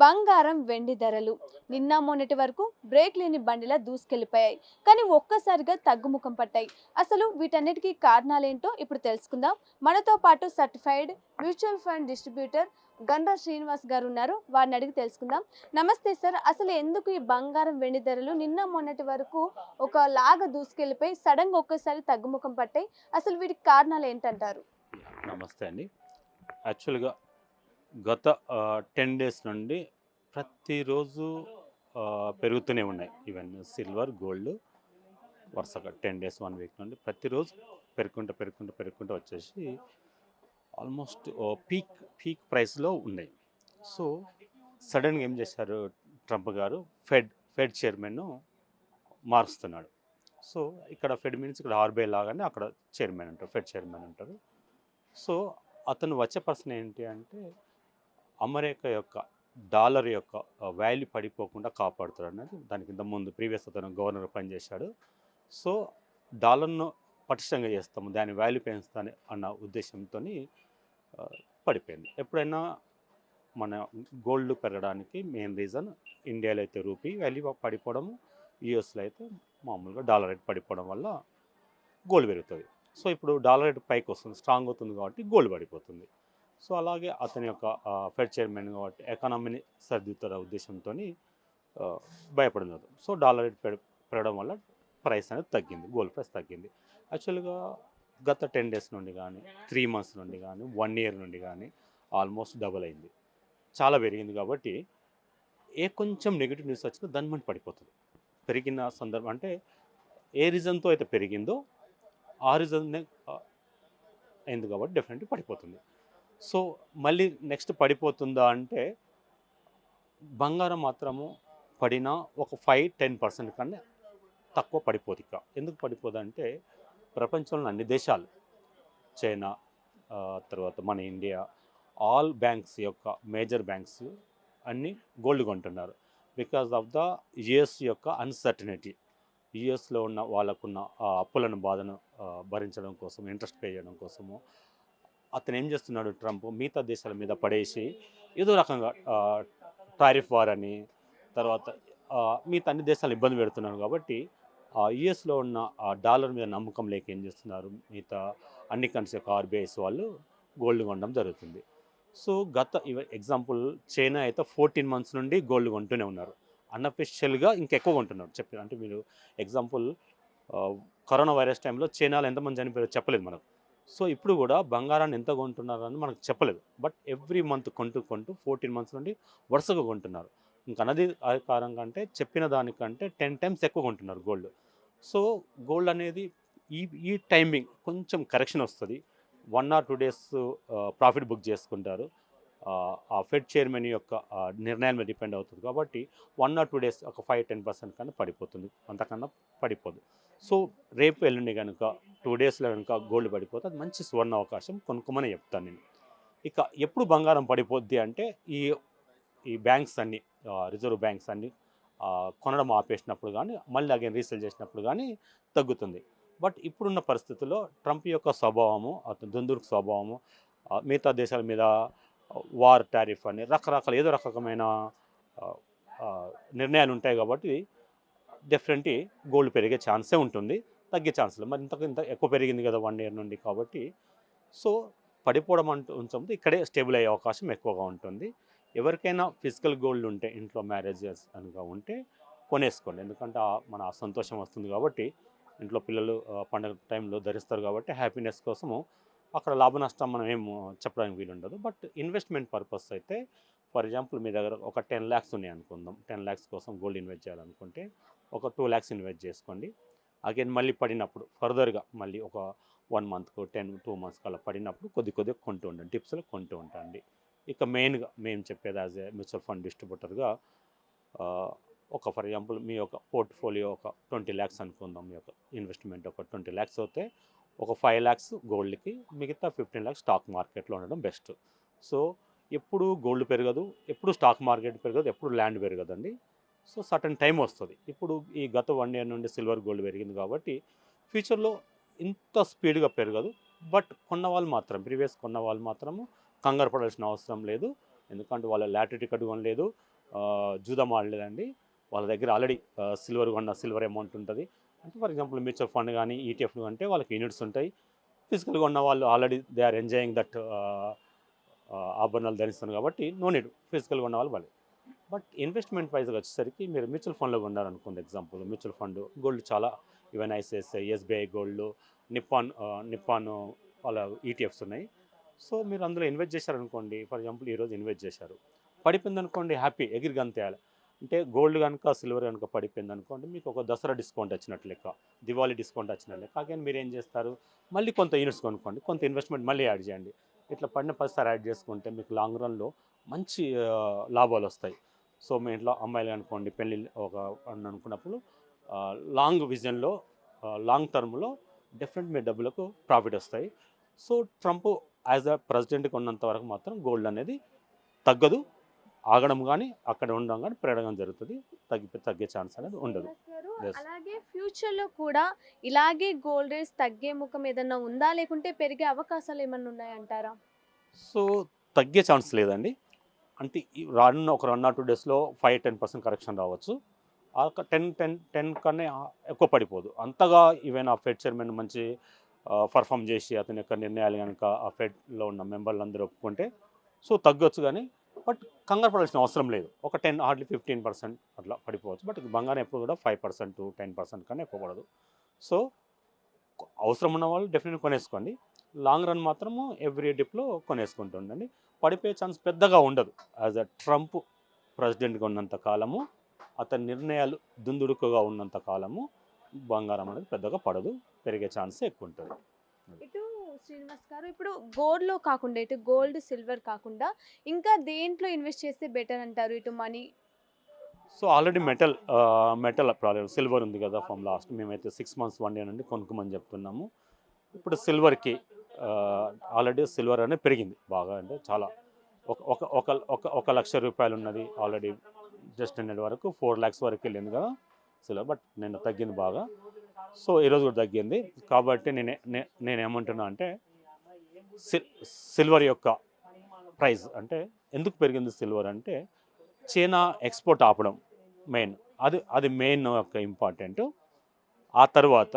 బంగారం వెండి ధరలు నిన్న మొన్నటి వరకు బ్రేక్ లేని బండిలా దూసుకెళ్లిపోయాయి. కానీ ఒక్కసారిగా తగ్గుముఖం పట్టాయి. అసలు వీటన్నిటికీ కారణాలేంటో ఇప్పుడు తెలుసుకుందాం. మనతో పాటు certified mutual fund distributor Gandra Srinivas గారు ఉన్నారు. వారిని అడిగి తెలుసుకుందాం. నమస్తే సార్. అసలు ఎందుకు ఈ బంగారం వెండి ధరలు నిన్న మొన్నటి వరకు ఒక లాగా దూసుకెళ్లిపోయి సడన్ గా ఒక్కసారి తగ్గుముఖం పట్టాయి? అసలు వీటికి కారణాలు ఏంటంటారు? నమస్తే అండి. యాక్చువల్‌గా గత 10 డేస్ నుండి ప్రతిరోజు పెరుగుతూనే ఉన్నాయి. ఈవెన్ సిల్వర్, గోల్డ్ వరుసగా 10 డేస్, 1 వీక్ నుండి ప్రతిరోజు పెరుగుకుంటూ వచ్చేసి ఆల్మోస్ట్ పీక్ ప్రైస్‌లో ఉన్నాయి. సో, సడెన్‌గా ఏం చేశారు ట్రంప్ గారు ఫెడ్ చైర్మన్‌ను మారుస్తున్నాడు. సో, ఇక్కడ ఫెడ్ మీన్స్ ఇక్కడ ఆర్‌బీఐ లాగానే అక్కడ చైర్మన్ అంటారు. ఫెడ్ చైర్మన్ అంటారు. సో, అతను వచ్చే పర్సన్ ఏంటి అంటే అమెరికా యొక్క డాలర్ యొక్క వాల్యూ పడిపోకుండా కాపాడుతాడు అనేది దానికి ఇంత ముందు ప్రీవియస్ అతను గవర్నర్ పనిచేశాడు. సో, డాలర్ను పటిష్టంగా చేస్తాము, దాని వాల్యూ పెంచుతాను అన్న ఉద్దేశంతో పడిపోయింది. ఎప్పుడైనా మన గోల్డ్ పెరగడానికి మెయిన్ రీజన్ ఇండియాలో అయితే రూపీ వాల్యూ పడిపోవడము, యూఎస్లో అయితే మామూలుగా డాలర్ రేట్ పడిపోవడం వల్ల గోల్డ్ పెరుగుతుంది. సో, ఇప్పుడు డాలర్ రేట్ పైకి వస్తుంది, స్ట్రాంగ్ అవుతుంది కాబట్టి గోల్డ్ పడిపోతుంది. సో, అలాగే అతని యొక్క ఫెడ్ చైర్మన్ కాబట్టి ఎకానమీని సరిదిద్దుతున్న ఉద్దేశంతో భయపడినారు. సో, డాలర్ రేట్ పెరగడం వల్ల ప్రైస్ అనేది తగ్గింది, గోల్డ్ ప్రైస్ తగ్గింది. యాక్చువల్గా గత 10 డేస్ నుండి కానీ, 3 మంత్స్ నుండి కానీ, 1 ఇయర్ నుండి కానీ ఆల్మోస్ట్ డబుల్ అయింది. చాలా పెరిగింది కాబట్టి కొంచెం నెగిటివ్ న్యూస్ వచ్చినా దాని మన పడిపోతుంది. పెరిగిన సందర్భం అంటే ఏ రీజన్తో అయితే పెరిగిందో ఆ రీజన్నే అయింది కాబట్టి డెఫినెట్లీ పడిపోతుంది. సో, మళ్ళీ నెక్స్ట్ పడిపోతుందా అంటే బంగారం మాత్రము పడినా ఒక 5-10% కన్నా తక్కువ పడిపోదు. ఇక ఎందుకు పడిపోదంటే ప్రపంచంలో అన్ని దేశాలు, చైనా, తర్వాత మన ఇండియా, ఆల్ బ్యాంక్స్ యొక్క మేజర్ బ్యాంక్స్ అన్నీ గోల్డ్ కొంటున్నారు. బికాజ్ ఆఫ్ ద యుఎస్ యొక్క అన్సర్టనిటీ. యుఎస్లో ఉన్న వాళ్ళకున్న అప్పులను బాధను భరించడం కోసం, ఇంట్రెస్ట్ పే చేయడం కోసము అతను ఏం చేస్తున్నాడు ట్రంప్ మిగతా దేశాల మీద పడేసి ఏదో రకంగా టారిఫ్ వార్ అని, తర్వాత మిగతా అన్ని దేశాలు ఇబ్బంది పెడుతున్నారు కాబట్టి యుఎస్లో ఉన్న డాలర్ మీద నమ్మకం లేక ఏం చేస్తున్నారు మిగతా అన్ని కంట్రీస్ యొక్క ఆర్బీఐస్ వాళ్ళు గోల్డ్ కొనడం జరుగుతుంది. సో, గత ఎగ్జాంపుల్ చైనా అయితే 14 మంత్స్ నుండి గోల్డ్ కొంటూనే ఉన్నారు. అన్అఫిషియల్గా ఇంకెక్కువ కొంటున్నారు. చెప్పారు అంటే మీరు ఎగ్జాంపుల్ కరోనా వైరస్ టైంలో చైనాలో ఎంతమంది చనిపోయారో చెప్పలేదు మనకు. సో, ఇప్పుడు కూడా బంగారాన్ని ఎంత కొంటున్నారని మనకు చెప్పలేదు. బట్ ఎవ్రీ మంత్ కొంటూ 14 మంత్స్ నుండి వరుసగా కొంటున్నారు. ఇంకా అనది కారణం కంటే చెప్పిన దానికంటే 10 టైమ్స్ ఎక్కువ కొంటున్నారు గోల్డ్. సో, గోల్డ్ అనేది ఈ ఈ టైమింగ్ కొంచెం కరెక్షన్ వస్తుంది. 1 or 2 డేస్ ప్రాఫిట్ బుక్ చేసుకుంటారు. ఆ ఫెడ్ చైర్మన్ యొక్క నిర్ణయాల మీద డిపెండ్ అవుతుంది కాబట్టి 1 or 2 డేస్ ఒక 5-10% కన్నా పడిపోతుంది, అంతకన్నా పడిపోదు. సో, రేపు ఎల్లుండి కనుక 2 డేస్లో కనుక గోల్డ్ పడిపోతే అది మంచి సువర్ణ అవకాశం, కొనుక్కోమని చెప్తాను నేను. ఇక ఎప్పుడు బంగారం పడిపోద్ది అంటే ఈ ఈ బ్యాంక్స్ అన్నీ, రిజర్వ్ బ్యాంక్స్ అన్నీ కొనడం ఆపేసినప్పుడు కానీ, మళ్ళీ అగైన్ రీసేల్ చేసినప్పుడు కానీ తగ్గుతుంది. బట్ ఇప్పుడున్న పరిస్థితుల్లో ట్రంప్ యొక్క స్వభావము, అతని దుందుడుకు స్వభావము, మిగతా దేశాల మీద వార్ టారిఫ్ అని రకరకాల ఏదో రకమైన నిర్ణయాలు ఉంటాయి కాబట్టి డెఫినెట్లీ గోల్డ్ పెరిగే ఛాన్సే ఉంటుంది, తగ్గే ఛాన్స్ లేదు. మరి ఇంత ఎక్కువ పెరిగింది కదా 1 ఇయర్ నుండి కాబట్టి. సో, పడిపోవడం అంటూ ఉంచదు, ఇక్కడే స్టేబుల్ అయ్యే అవకాశం ఎక్కువగా ఉంటుంది. ఎవరికైనా ఫిజికల్ గోల్డ్ ఉంటే ఇంట్లో మ్యారేజెస్ కనుక ఉంటే కొనేసుకోండి. ఎందుకంటే మన సంతోషం వస్తుంది కాబట్టి, ఇంట్లో పిల్లలు పండుగ టైంలో ధరిస్తారు కాబట్టి హ్యాపీనెస్ కోసము అక్కడ లాభ నష్టం మనం ఏం చెప్పడానికి వీలుండదు. బట్ ఇన్వెస్ట్మెంట్ పర్పస్ అయితే ఫర్ ఎగ్జాంపుల్ మీ దగ్గర ఒక 10 lakhs ఉన్నాయి అనుకుందాం. 10 lakhs కోసం గోల్డ్ ఇన్వెస్ట్ చేయాలనుకుంటే ఒక 2 lakhs ఇన్వెస్ట్ చేసుకోండి. అగైన్ మళ్ళీ పడినప్పుడు ఫర్దర్గా మళ్ళీ ఒక 1 మంత్కు 2 మంత్స్కి అలా పడినప్పుడు కొద్దిగా కొంటూ ఉండండి, టిప్స్లో కొంటూ ఉంటాండి. ఇక మెయిన్గా మేము చెప్పేది యాజ్ ఏ మ్యూచువల్ ఫండ్ డిస్ట్రిబ్యూటర్గా ఒక ఫర్ ఎగ్జాంపుల్ మీ యొక్క పోర్ట్ఫోలియో ఒక 20 lakhs అనుకుందాం. మీ యొక్క ఇన్వెస్ట్మెంట్ ఒక 20 lakhs అయితే ఒక 5 lakhs గోల్డ్కి, మిగతా 15 lakhs స్టాక్ మార్కెట్లో ఉండడం బెస్ట్. సో, ఎప్పుడు గోల్డ్ పెరగదు, ఎప్పుడు స్టాక్ మార్కెట్ పెరగదు, ఎప్పుడు ల్యాండ్ పెరగదండి. సో, సర్టన్ టైం వస్తుంది. ఇప్పుడు ఈ గత 1 ఇయర్ నుండి సిల్వర్ గోల్డ్ పెరిగింది కాబట్టి ఫ్యూచర్లో ఇంత స్పీడ్గా పెరగదు. బట్ కొన్న వాళ్ళు మాత్రం, ప్రీవియస్ కొన్న వాళ్ళు మాత్రము కంగారు పడాల్సిన అవసరం లేదు. ఎందుకంటే వాళ్ళ లాటరీ టికెట్ కొనలేదు, జూదం ఆడలేదండి. వాళ్ళ దగ్గర ఆల్రెడీ సిల్వర్ కొన్న సిల్వర్ అమౌంట్ ఉంటుంది. అంటే ఫర్ ఎగ్జాంపుల్ మ్యూచువల్ ఫండ్ కానీ ఈటీఎఫ్ అంటే వాళ్ళకి యూనిట్స్ ఉంటాయి. ఫిజికల్గా ఉన్న వాళ్ళు already they are enjoying that ఆభరణాలు ధరిస్తున్నారు కాబట్టి నో నీడ్ ఫిజికల్గా ఉన్న వాళ్ళు వాళ్ళు. బట్ ఇన్వెస్ట్మెంట్ వైజ్గా వచ్చేసరికి మీరు మ్యూచువల్ ఫండ్లో ఉన్నారనుకోండి, ఎగ్జాంపుల్ మ్యూచువల్ ఫండ్ గోల్డ్ చాలా even ICICI, SBI gold, Nippon వాళ్ళ ఈటీఎఫ్స్ ఉన్నాయి. సో మీరు అందులో ఇన్వెస్ట్ చేశారనుకోండి, ఫర్ ఎగ్జాంపుల్ ఈరోజు ఇన్వెస్ట్ చేశారు, పడిపోయింది అనుకోండి, హ్యాపీ ఎగిరి గంతేయాలి. అంటే గోల్డ్ కనుక సిల్వర్ కనుక పడిపోయింది అనుకోండి, మీకు ఒక దసరా డిస్కౌంట్ వచ్చినట్లు లెక్క, దివాళీ డిస్కౌంట్ వచ్చినట్లు లెక్క. అగైన్ మీరు ఏం చేస్తారు, మళ్ళీ కొంత యూనిట్స్ కొనుక్కోండి, కొంత ఇన్వెస్ట్మెంట్ మళ్ళీ యాడ్ చేయండి. ఇట్లా పడిన 10 యాడ్ చేసుకుంటే మీకు లాంగ్ రన్లో మంచి లాభాలు వస్తాయి. సో మీ ఇంట్లో అమ్మాయిలు అనుకోండి, పెళ్ళి ఒక అని అనుకున్నప్పుడు లాంగ్ విజన్లో లాంగ్ టర్మ్లో డెఫినెట్ మీ డబ్బులకు ప్రాఫిట్ వస్తాయి. సో ట్రంప్ యాజ్ అ ప్రెసిడెంట్గా ఉన్నంత వరకు మాత్రం గోల్డ్ అనేది తగ్గదు, ఆగడం కానీ అక్కడ ఉండడం కానీ పెరగడం జరుగుతుంది, తగ్గే ఛాన్స్ అనేది ఉండదు. Yes. అలాగే ఫ్యూచర్ లో కూడా ఇలాగే గోల్డ్ రేట్స్ తగ్గే ముఖం ఏదన్నా ఉందా, లేకుంటే పెరిగే అవకాశాలు ఏమన్నా ఉన్నాయంటారా? సో తగ్గే ఛాన్స్ లేదండి. అంటే రానున్న ఒక 1 or 2 డేస్లో 5-10% కరెక్షన్ రావచ్చు. ఆ 10 కన్నా ఎక్కువ పడిపోదు అంతగా. ఈవెన్ ఆ ఫెడ్ చైర్మన్ మంచి పర్ఫామ్ చేసి అతని యొక్క నిర్ణయాలు కనుక ఆ ఫెడ్లో ఉన్న మెంబర్లు అందరూ ఒప్పుకుంటే సో తగ్గొచ్చు, కానీ బట్ కంగారు పడాల్సిన అవసరం లేదు. ఒక 10 హార్డ్లీ 15% అట్లా పడిపోవచ్చు. బట్ బంగారం ఎప్పుడు కూడా 5%-10% కన్నా ఎక్కువ పడదు. సో అవసరం ఉన్న వాళ్ళు డెఫినెట్గా కొనేసుకోండి. లాంగ్ రన్ మాత్రము ఎవ్రీ డిప్లో కొనేసుకుంటుండండి. పడిపోయే ఛాన్స్ పెద్దగా ఉండదు. యాజ్ అ ట్రంప్ ప్రెసిడెంట్గా ఉన్నంత కాలము, అతని నిర్ణయాలు దుందుడుకుగా ఉన్నంత కాలము బంగారం అనేది పెద్దగా పడదు, పెరిగే ఛాన్స్ ఎక్కువ ఉంటుంది. ఇటు శ్రీనివాస్ గారు, ఇప్పుడు గోల్డ్ లో కాకుండా, ఇటు గోల్డ్ సిల్వర్ కాకుండా ఇంకా దేంట్లో ఇన్వెస్ట్ చేస్తే బెటర్ అంటారు? ఇటు money. So already metal problem silver ఉంది కదా, ఫ్రమ్ లాస్ట్ మేమైతే 6 months 1 year నుండి కొనుక్కోమని చెప్తున్నాము. ఇప్పుడు సిల్వర్కి ఆల్రెడీ సిల్వర్ అనేది పెరిగింది బాగా, అంటే చాలా ఒక లక్ష రూపాయలు ఉన్నది ఆల్రెడీ జస్ట్ నిన్నటి వరకు 4 lakhs వరకు వెళ్ళింది కదా సిల్వర్. బట్ నిన్న తగ్గింది బాగా. సో ఈరోజు కూడా తగ్గింది. కాబట్టి నేనేమంటున్నా అంటే సిల్వర్ యొక్క ప్రైస్ అంటే ఎందుకు పెరిగింది సిల్వర్ అంటే చైనా ఎక్స్పోర్ట్ ఆపడం మెయిన్, అది మెయిన్ యొక్క ఇంపార్టెంట్. ఆ తర్వాత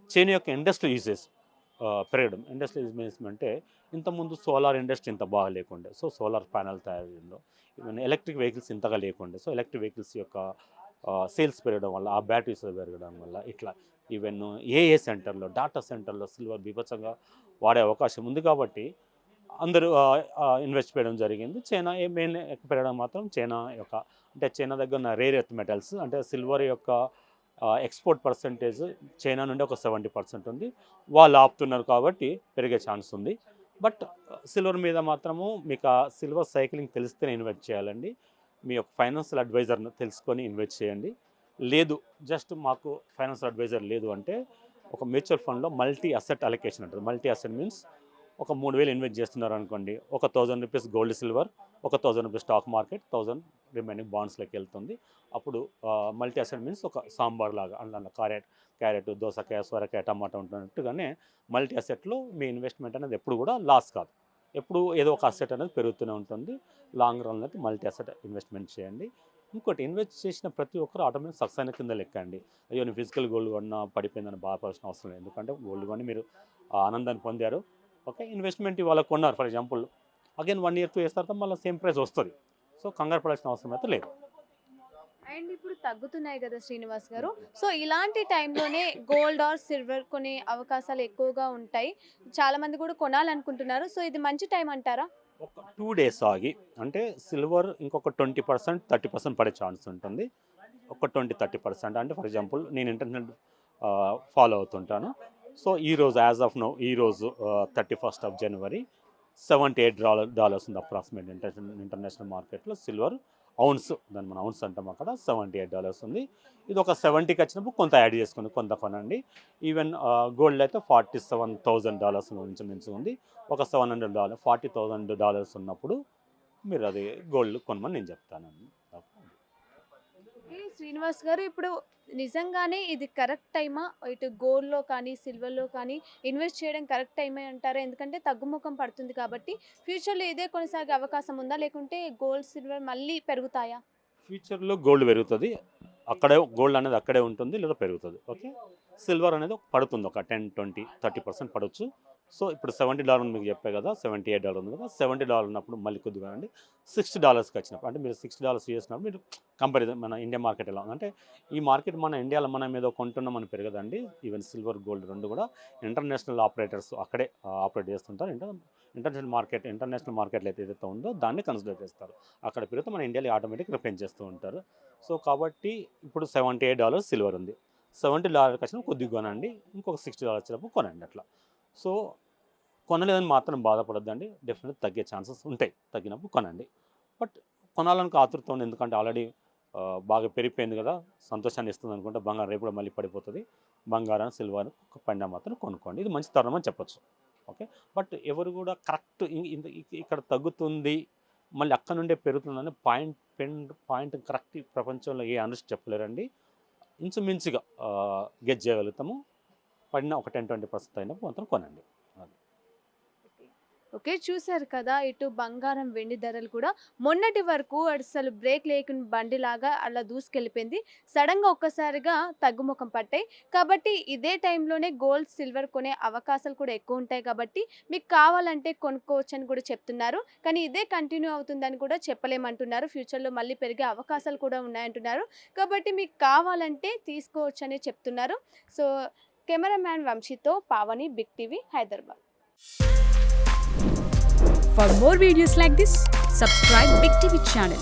చైనా యొక్క ఇండస్ట్రీ యూజెస్ పెరగడం. ఇండస్ట్రీ యూజెస్ అంటే ఇంతకుముందు సోలార్ ఇండస్ట్రీ ఇంత బాగా లేకుండే, సో సోలార్ ప్యానల్ తయారీలో ఈవెన్ ఎలక్ట్రిక్ వెహికల్స్ ఇంతగా లేకుండే, సో ఎలక్ట్రిక్ వెహికల్స్ యొక్క సేల్స్ పెరగడం వల్ల, ఆ బ్యాటరీస్ పెరగడం వల్ల ఇట్లా ఈవెన్ ఏఏ సెంటర్లో, డాటా సెంటర్లో సిల్వర్ బీభత్సంగా వాడే అవకాశం ఉంది. కాబట్టి అందరూ ఇన్వెస్ట్ చేయడం జరిగింది. చైనా మెయిన్ పెరగడం మాత్రం చైనా యొక్క, అంటే చైనా దగ్గర ఉన్న రేర్ ఎర్త్ మెటల్స్ అంటే సిల్వర్ యొక్క ఎక్స్పోర్ట్ పర్సంటేజ్ చైనా నుండి ఒక 70% ఉంది. వాళ్ళు ఆపుతున్నారు కాబట్టి పెరిగే ఛాన్స్ ఉంది. బట్ సిల్వర్ మీద మాత్రము మీకు ఆ సిల్వర్ సైక్లింగ్ తెలిస్తేనే ఇన్వెస్ట్ చేయాలండి. మీ యొక్క ఫైనాన్షియల్ అడ్వైజర్ని తెలుసుకొని ఇన్వెస్ట్ చేయండి. లేదు జస్ట్ మాకు ఫైనాన్షియల్ అడ్వైజర్ లేదు అంటే ఒక మ్యూచువల్ ఫండ్లో మల్టీ అసెట్ అలొకేషన్ ఉంటుంది. మల్టీ అసెట్ మీన్స్ ఒక 3,000 ఇన్వెస్ట్ చేస్తున్నారు అనుకోండి, ఒక 1,000 రూపీస్ గోల్డ్ సిల్వర్, ఒక 1,000 రూపీస్ స్టాక్ మార్కెట్, 1,000 రిమైనింగ్ బాండ్స్లోకి వెళ్తుంది. అప్పుడు మల్టీ అసెట్ మీన్స్ ఒక సాంబార్ లాగా, అందులో క్యారెట్, దోసకాయ, సొరకాయ, టమాటా ఉంటున్నట్టుగానే మల్టీ అసెట్లో మీ ఇన్వెస్ట్మెంట్ అనేది ఎప్పుడు కూడా లాస్ కాదు, ఎప్పుడు ఏదో ఒక అసెట్ అనేది పెరుగుతూనే ఉంటుంది. లాంగ్ రన్లో అయితే మల్టీ అసెట్ ఇన్వెస్ట్మెంట్ చేయండి. ఇంకోటి, ఇన్వెస్ట్ చేసిన ప్రతి ఒక్కరు ఆటోమేటిక్ సక్సెస్ అయిన కింద లెక్క అండి. అయ్యో నేను ఫిజికల్ గోల్డ్ కొన్నా పడిపోయిందని బాధపడాల్సిన అవసరం లేదు. ఎందుకంటే గోల్డ్ కొని మీరు ఆనందాన్ని పొందారు. ఓకే, ఇన్వెస్ట్మెంట్ ఇవాళ కొన్నారు for example, again 1 year 2 years తర్వాత మళ్ళీ సేమ్ ప్రైస్ వస్తుంది. సో కంగారు పడాల్సిన అవసరం అయితే లేదు. అండ్ ఇప్పుడు తగ్గుతున్నాయి కదా శ్రీనివాస్ గారు, సో ఇలాంటి టైంలోనే గోల్డ్ ఆర్ సిల్వర్ కొనే అవకాశాలు ఎక్కువగా ఉంటాయి. చాలా మంది కూడా కొనాలనుకుంటున్నారు. సో ఇది మంచి టైం అంటారా? ఒక 2 days ఆగి, అంటే సిల్వర్ ఇంకొక 20% 30% పడే ఛాన్స్ ఉంటుంది. ఒక 20-30% అంటే ఫర్ ఎగ్జాంపుల్ నేను ఇంటర్నెట్ ఫాలో అవుతుంటాను. సో ఈరోజు యాజ్ ఆఫ్ నౌ ఈరోజు 31st of January $78 ఉంది అప్రాక్సిమేట్ ఇంటర్నేషనల్ మార్కెట్లో సిల్వర్ ఔన్స్, దాన్ని మనం ఔన్స్ అంటాం, అక్కడ $78 ఉంది. ఇది ఒక 70కి వచ్చినప్పుడు కొంత యాడ్ చేసుకుని కొంత కొనండి. ఈవెన్ గోల్డ్ అయితే $47,000 నుంచి మించి ఉంది. ఒక $700 $40,000 ఉన్నప్పుడు మీరు అది గోల్డ్ కొనమని నేను చెప్తానండి. ఓకే శ్రీనివాస్ గారు, ఇప్పుడు నిజంగానే ఇది కరెక్ట్ టైమా? ఇటు గోల్డ్‌లో కానీ, సిల్వర్‌లో కానీ ఇన్వెస్ట్ చేయడం కరెక్ట్ టైమే అంటారా? ఎందుకంటే తగ్గుముఖం పడుతుంది కాబట్టి ఫ్యూచర్‌లో ఇదే కొనసాగే అవకాశం ఉందా? లేకుంటే గోల్డ్, సిల్వర్ మళ్ళీ పెరుగుతాయా? ఫ్యూచర్లో గోల్డ్ పెరుగుతుంది, అక్కడే గోల్డ్ అనేది అక్కడే ఉంటుంది లేదా పెరుగుతుంది. ఓకే, సిల్వర్ అనేది పడుతుంది, ఒక 10, 20, 30% పడవచ్చు. సో ఇప్పుడు $70 మీకు చెప్పే కదా, $78 ఉంది కదా, $70 ఉన్నప్పుడు మళ్ళీ కొద్దిగా అండి $60కి వచ్చినప్పుడు, అంటే మీరు $60 చేసినప్పుడు మీరు కంపారిజన్ మన ఇండియా మార్కెట్ ఎలా ఉంది అంటే, ఈ మార్కెట్ మన ఇండియాలో మనం ఏదో కొంటున్నామని పెరగదండి. ఈవెన్ సిల్వర్ గోల్డ్ రెండు కూడా ఇంటర్నేషనల్ ఆపరేటర్స్ అక్కడే ఆపరేట్ చేస్తుంటారు. ఇంటర్నేషనల్ మార్కెట్లో ఏదైతే ఉందో దాన్ని కన్సిడర్ చేస్తారు. అక్కడ పెరిగితే మన ఇండియాలో ఆటోమేటిక్గా పెంచేస్తూ ఉంటారు. సో కాబట్టి ఇప్పుడు $78 సిల్వర్ ఉంది, $70 వచ్చినప్పుడు కొద్దిగా కొనండి, ఇంకొక $60 వచ్చినప్పుడు కొనండి అట్లా. సో కొనలేదని మాత్రం బాధపడొద్దండి, డెఫినెట్ తగ్గే ఛాన్సెస్ ఉంటాయి, తగ్గినప్పుడు కొనండి. బట్ కొనాలని ఆతృత ఉంది, ఎందుకంటే ఆల్రెడీ బాగా పెరిగిపోయింది కదా, సంతోషాన్ని ఇస్తుంది అనుకుంటే బంగారం రేపు కూడా మళ్ళీ పడిపోతుంది. బంగారం సిల్వర్ పడినా మాత్రం కొనుక్కోండి, ఇది మంచి తరుణం అని చెప్పొచ్చు. ఓకే, బట్ ఎవరు కూడా కరెక్ట్ ఇక్కడ తగ్గుతుంది మళ్ళీ అక్కడ నుండే పెరుగుతుందని పాయింట్ కరెక్ట్ ప్రపంచంలో ఏ అనలిస్ట్ చెప్పలేరండి. ఇంచుమించుగా గెస్ చేయగలుగుతాము, పడిన ఒక 10-20% అయినప్పుడు మాత్రం కొనండి. ఓకే చూశారు కదా, ఇటు బంగారం వెండి ధరలు కూడా మొన్నటి వరకు అసలు బ్రేక్ లేకుండా బండిలాగా అలా దూసుకెళ్ళిపోయింది. సడన్గా ఒక్కసారిగా తగ్గుముఖం పట్టాయి. కాబట్టి ఇదే టైంలోనే గోల్డ్, సిల్వర్ కొనే అవకాశాలు కూడా ఎక్కువ ఉంటాయి. కాబట్టి మీకు కావాలంటే కొనుక్కోవచ్చు అని కూడా చెప్తున్నారు. కానీ ఇదే కంటిన్యూ అవుతుందని కూడా చెప్పలేమంటున్నారు. ఫ్యూచర్లో మళ్ళీ పెరిగే అవకాశాలు కూడా ఉన్నాయంటున్నారు. కాబట్టి మీకు కావాలంటే తీసుకోవచ్చు అని చెప్తున్నారు. సో కెమెరామ్యాన్ వంశీతో Pavani, big TV, Hyderabad. For more videos like this, subscribe Big TV channel.